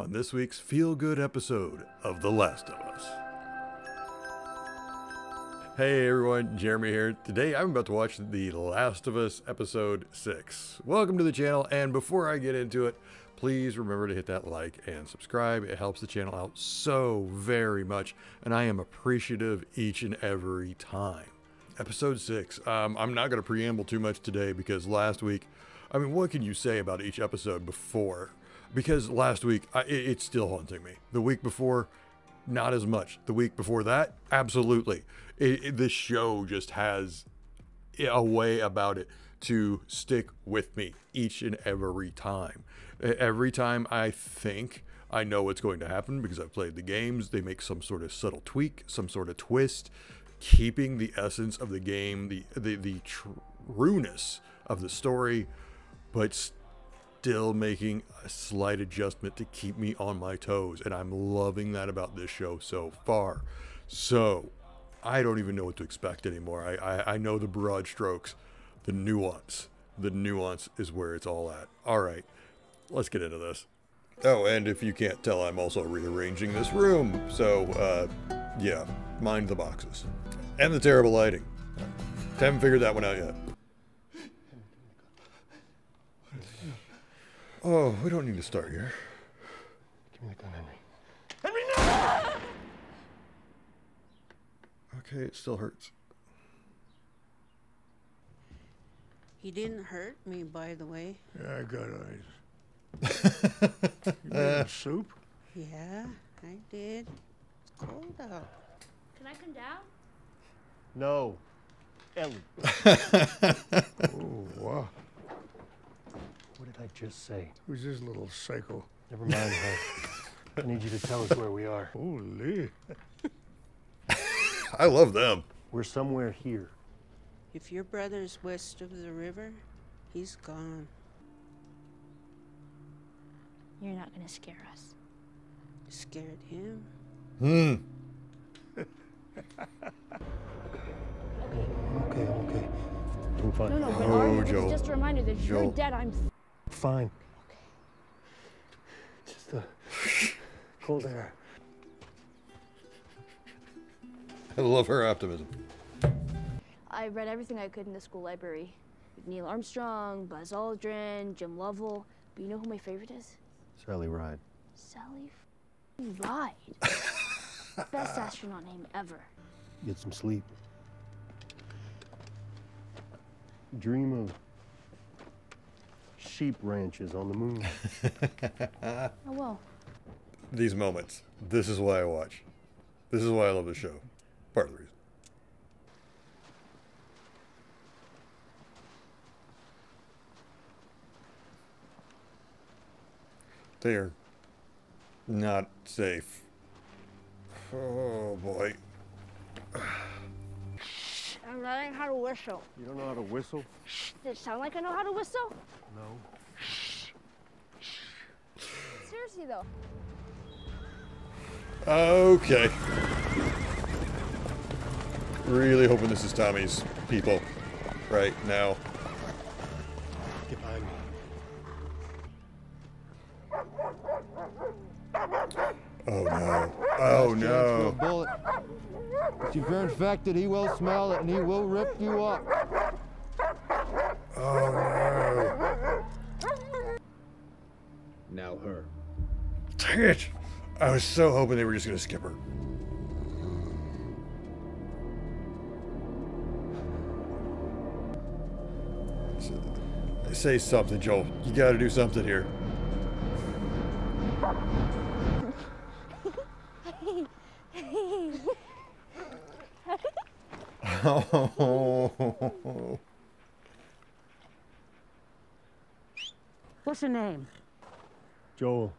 on this week's feel-good episode of The Last of Us. Hey everyone, Jeremy here. Today I'm about to watch The Last of Us episode 6. Welcome to the channel, and before I get into it, please remember to hit that like and subscribe. It helps the channel out so very much, and I am appreciative each and every time. Episode 6. I'm not going to preamble too much today because last week, I mean, what can you say about each episode before? Because last week, it's still haunting me. The week before, not as much. The week before that, absolutely. This show just has a way about it to stick with me each and every time. Every time I think I know what's going to happen because I've played the games, they make some sort of subtle tweak, some sort of twist, keeping the essence of the game, the trueness of the story, but still making a slight adjustment to keep me on my toes. And I'm loving that about this show so far. So I don't even know what to expect anymore. I know the broad strokes, the nuance is where it's all at. All right, let's get into this. Oh, and if you can't tell, I'm also rearranging this room. So, yeah, mind the boxes. And the terrible lighting. Haven't figured that one out yet. Oh, we don't need to start here. Give me the gun, Henry. Henry, no! Okay, it still hurts. He didn't hurt me, by the way. Yeah, I got eyes. You made soup? Yeah, I did. It's cold out. Can I come down? No. Ellie. Oh, wow. What did I just say? Who's this little psycho? Never mind her. I need you to tell us where we are. Holy. I love them. We're somewhere here. If your brother's west of the river, he's gone. You're not gonna scare us. Scared him. Okay, I'm okay. I'm fine. No, Bernard, Joel. this is just a reminder that Joel. you're dead. I'm Fine. Okay. Just the cold air. I love her optimism. I read everything I could in the school library. Neil Armstrong, Buzz Aldrin, Jim Lovell. But you know who my favorite is? Sally Ride. Sally Ride. Best astronaut name ever. Get some sleep. Dream of sheep ranches on the moon. Oh, well. These moments. This is why I watch. This is why I love the show. Part of the reason. They're not safe. Oh boy. I'm learning how to whistle. You don't know how to whistle? Does it sound like I know how to whistle? No. Seriously, though. Okay. Really hoping this is Tommy's people right now. Get behind me. Oh no. Oh no. Bullet. If you're infected, he will smell it and he will rip you up. Oh no. Now her. Dang it. I was so hoping they were just gonna skip her. Say something, Joel. You gotta do something here. Oh. What's your name? Joel.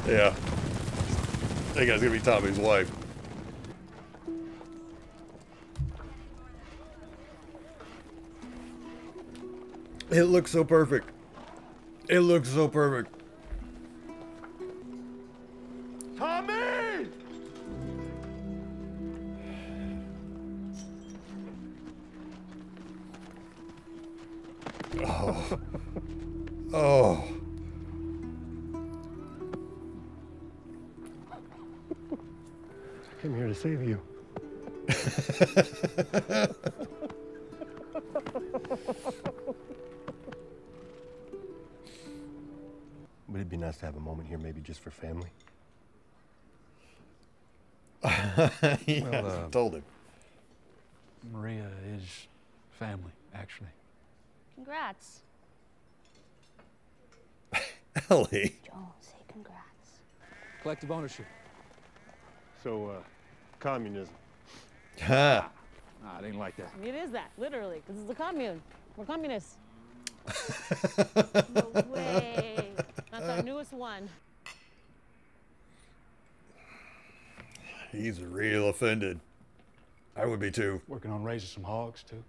Yeah. That guy's gonna be Tommy's wife. It looks so perfect. It looks so perfect. Tommy! Oh. Oh. I came here to save you. But it'd be nice to have a moment here, maybe just for family. Yeah, Well, told him. Maria is family, actually. Congrats. Ellie. Joel, say congrats. Collective ownership. So, communism. Ha. Nah, it ain't like that. It is that, literally. This is the commune. We're communists. No way. That's our newest one. He's real offended. I would be too. Working on raising some hogs, too.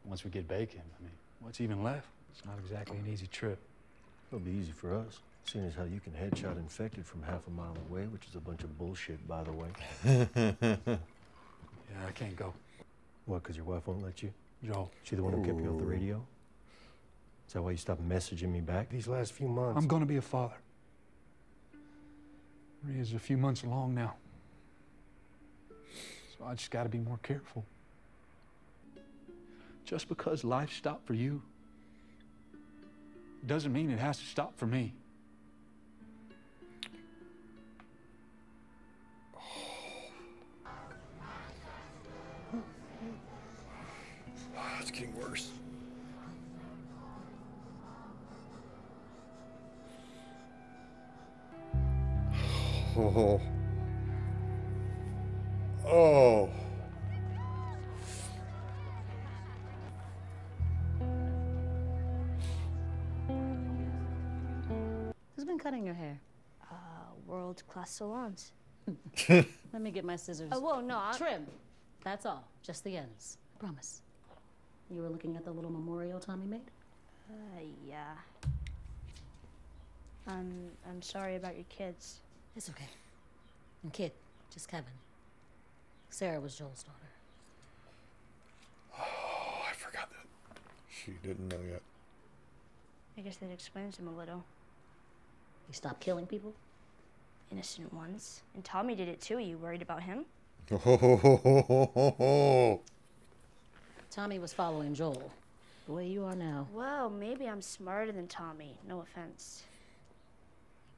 Once we get bacon, I mean, what's even left? It's not exactly an easy trip. It'll be easy for us, seeing as how you can headshot infected from half a mile away, which is a bunch of bullshit, by the way. Yeah, I can't go. What, because your wife won't let you? Joel, She the one who kept you off the radio? Is that why you stopped messaging me back these last few months? I'm gonna be a father. Maria's a few months along now. So I just gotta be more careful. Just because life stopped for you doesn't mean it has to stop for me. It's getting worse. Oh. Oh. Who's been cutting your hair? World-class salons. Let me get my scissors. Oh, whoa, no, Trim. That's all. Just the ends. I promise. You were looking at the little memorial Tommy made? Yeah. I'm sorry about your kids. It's okay. And kid, just Kevin. Sarah was Joel's daughter. Oh, I forgot that. She didn't know yet. I guess that explains them a little. You stopped killing people? Innocent ones. And Tommy did it too. You worried about him? Oh. Tommy was following Joel. The way you are now. Well, maybe I'm smarter than Tommy. No offense.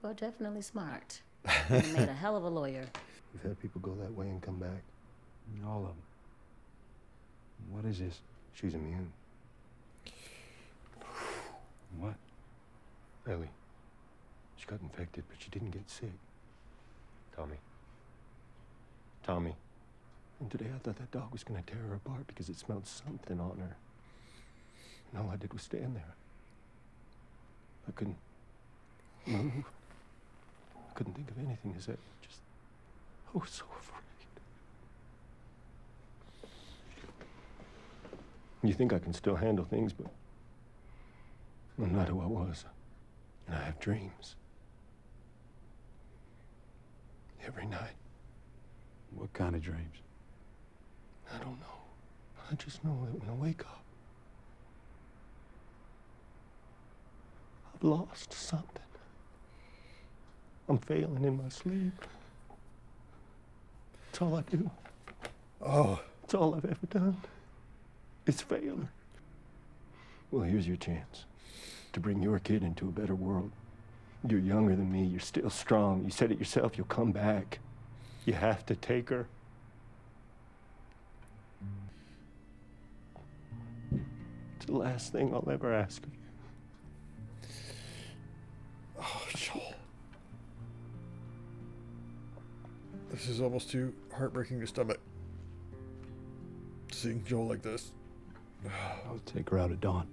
You are definitely smart. You made a hell of a lawyer. We've had people go that way and come back. All of them. What is this? She's immune. What? Ellie. She got infected, but she didn't get sick. Tommy. And today I thought that dog was gonna tear her apart because it smelled something on her. And all I did was stand there. I couldn't move. I couldn't think of anything to say. I was so afraid. You think I can still handle things, but I'm not who I was. And I have dreams. Every night. What kind of dreams? I don't know. I just know that when I wake up, I've lost something. I'm failing in my sleep. That's all I do. Oh. That's all I've ever done. It's fail. Well, here's your chance to bring your kid into a better world. You're younger than me. You're still strong. You said it yourself. You'll come back. You have to take her. It's the last thing I'll ever ask of you. Oh, Joel. This is almost too heartbreaking to stomach. Seeing Joel like this. I'll take her out at dawn.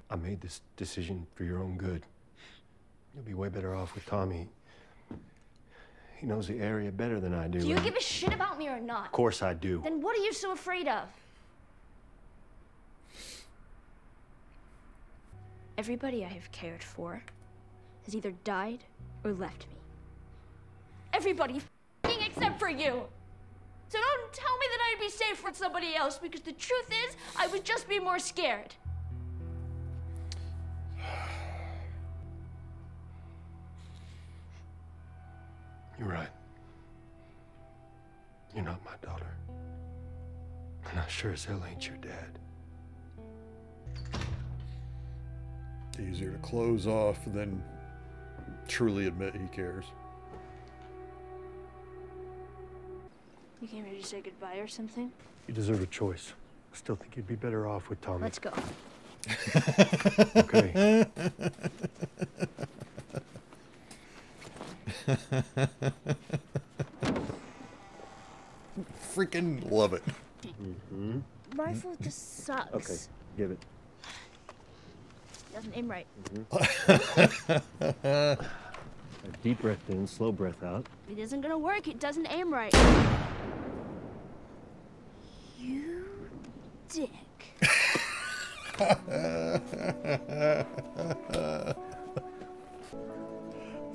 I made this decision for your own good. You'll be way better off with Tommy. He knows the area better than I do. Do you give a shit about me or not? Of course I do. Then what are you so afraid of? Everybody I have cared for has either died or left me. Everybody f***ing except for you. So don't tell me that I'd be safe with somebody else, because the truth is, I would just be more scared. You're right. You're not my daughter. And I sure as hell ain't your dad. Easier to close off than truly admit he cares. You came here to say goodbye or something? You deserve a choice. I still think you'd be better off with Tommy. Let's go. Okay. Freaking love it. Rifle just sucks. Okay, give it. Doesn't aim right. A deep breath in, slow breath out. It isn't gonna work. It doesn't aim right. You dick.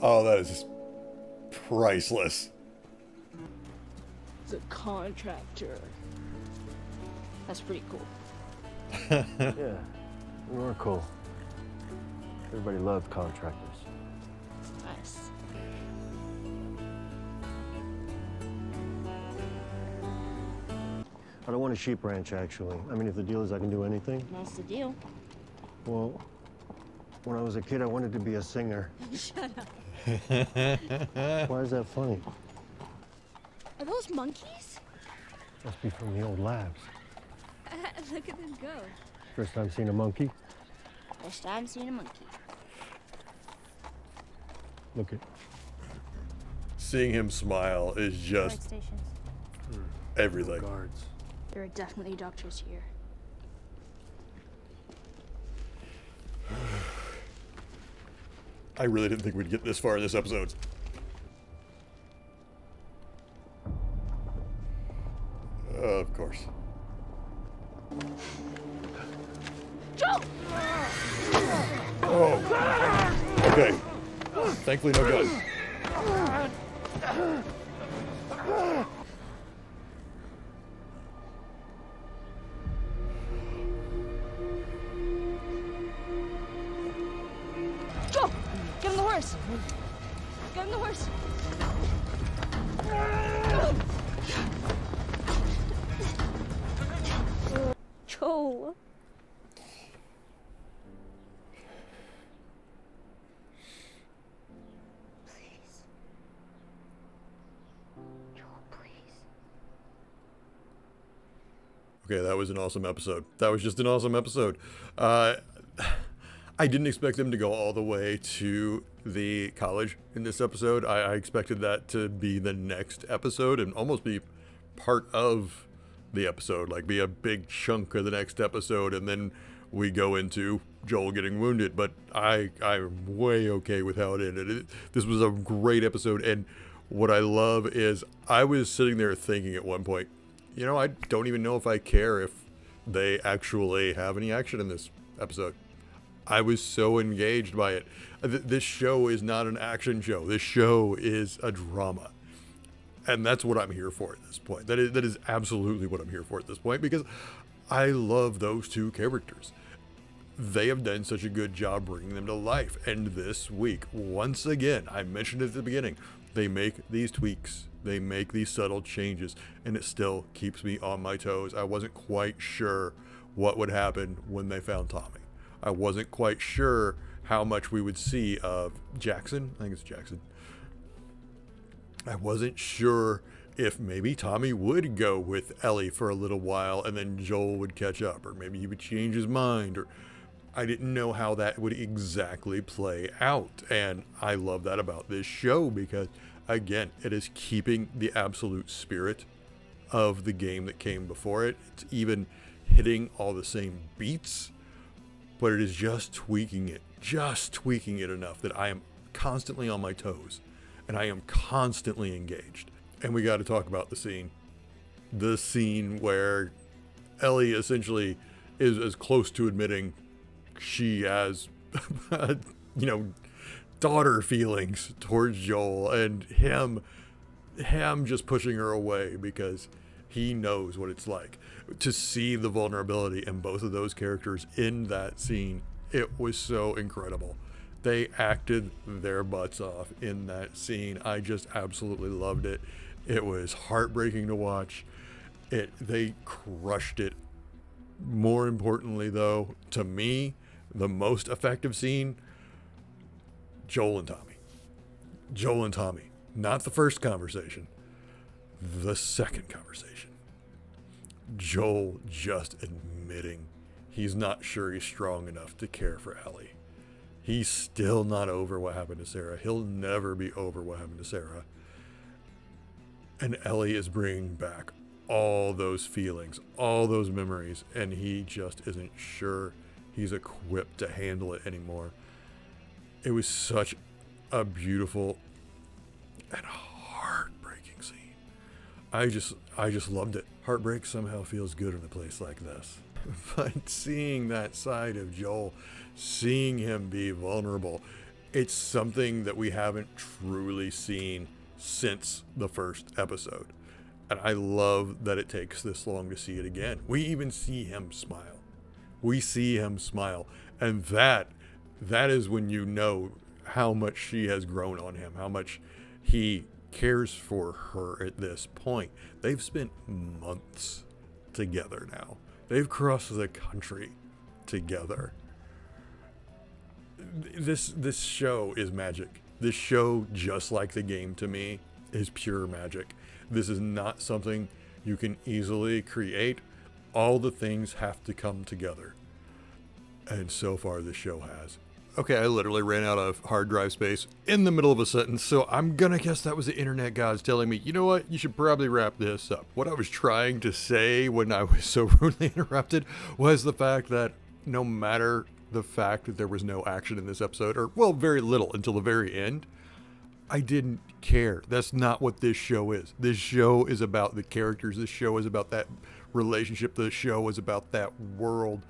Oh, that is just priceless. He's a contractor. That's pretty cool. Yeah, you are cool. Everybody loved contractors. Nice. I don't want a sheep ranch, actually. I mean, if the deal is I can do anything. That's the deal. Well, when I was a kid, I wanted to be a singer. Shut up. Why is that funny? Are those monkeys? Must be from the old labs. Look at them go. First time seeing a monkey? First time seeing a monkey. Look at. Seeing him smile is just Stations. everything. Guards. There are definitely doctors here. I really didn't think we'd get this far in this episode. Of course. Joe! Oh. Okay. Thankfully, no gun. Joe! Get on the horse! Get on the horse! Joe! Please. Joel, please. Okay, that was an awesome episode. That was just an awesome episode. I didn't expect them to go all the way to the college in this episode. I expected that to be the next episode and almost be part of the episode, like be a big chunk of the next episode, and then we go into Joel getting wounded. But I'm way okay with how it ended. This was a great episode, and what I love is I was sitting there thinking at one point, you know, I don't even know if I care if they actually have any action in this episode. I was so engaged by it. This show is not an action show. This show is a drama. And that's what I'm here for at this point. That is absolutely what I'm here for at this point, because I love those two characters. They have done such a good job bringing them to life. And this week, once again, I mentioned it at the beginning, they make these tweaks. They make these subtle changes, and it still keeps me on my toes. I wasn't quite sure what would happen when they found Tommy. I wasn't quite sure how much we would see of Jackson. I think it's Jackson. I wasn't sure if maybe Tommy would go with Ellie for a little while and then Joel would catch up, or maybe he would change his mind, or I didn't know how that would exactly play out. And I love that about this show because, again, it is keeping the absolute spirit of the game that came before it. It's even hitting all the same beats, but it is just tweaking it enough that I am constantly on my toes and I am constantly engaged. And we got to talk about the scene where Ellie essentially is as close to admitting she has, you know, daughter feelings towards Joel, and him just pushing her away because He knows what it's like to see the vulnerability in both of those characters in that scene. It was so incredible. They acted their butts off in that scene. I just absolutely loved it. It was heartbreaking to watch. They crushed it. More importantly, though, to me, the most effective scene, Joel and Tommy. Joel and Tommy. Not the first conversation. The second conversation. Joel just admitting he's not sure he's strong enough to care for Ellie. He's still not over what happened to Sarah. He'll never be over what happened to Sarah. And Ellie is bringing back all those feelings, all those memories, and he just isn't sure he's equipped to handle it anymore. It was such a beautiful and heartbreaking scene. I just loved it. Heartbreak somehow feels good in a place like this. But seeing that side of Joel, seeing him be vulnerable, it's something that we haven't truly seen since the first episode. And I love that it takes this long to see it again. We even see him smile. We see him smile. And that is when you know how much she has grown on him, how much he cares for her at this point. They've spent months together now. They've crossed the country together. This show is magic. This show, just like the game to me, is pure magic. This is not something you can easily create. All the things have to come together. And so far this show has. Okay, I literally ran out of hard drive space in the middle of a sentence, so I'm gonna guess that was the internet gods telling me, you know what, you should probably wrap this up. What I was trying to say when I was so rudely interrupted was the fact that no matter the fact that there was no action in this episode, or, well, very little until the very end, I didn't care. That's not what this show is. This show is about the characters. This show is about that relationship. This show is about that world.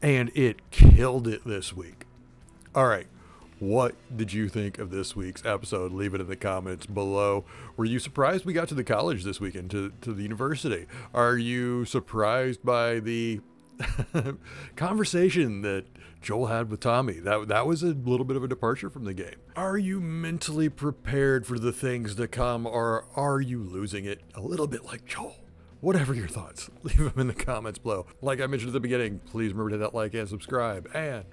And it killed it this week. All right. What did you think of this week's episode? Leave it in the comments below. Were you surprised we got to the college this weekend, to the university? Are you surprised by the conversation that Joel had with Tommy? That was a little bit of a departure from the game. Are you mentally prepared for the things to come, or are you losing it a little bit like Joel? Whatever your thoughts, leave them in the comments below. Like I mentioned at the beginning, please remember to hit that like and subscribe. And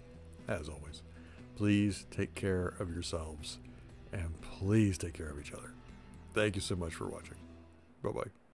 as always, please take care of yourselves and please take care of each other. Thank you so much for watching. Bye-bye.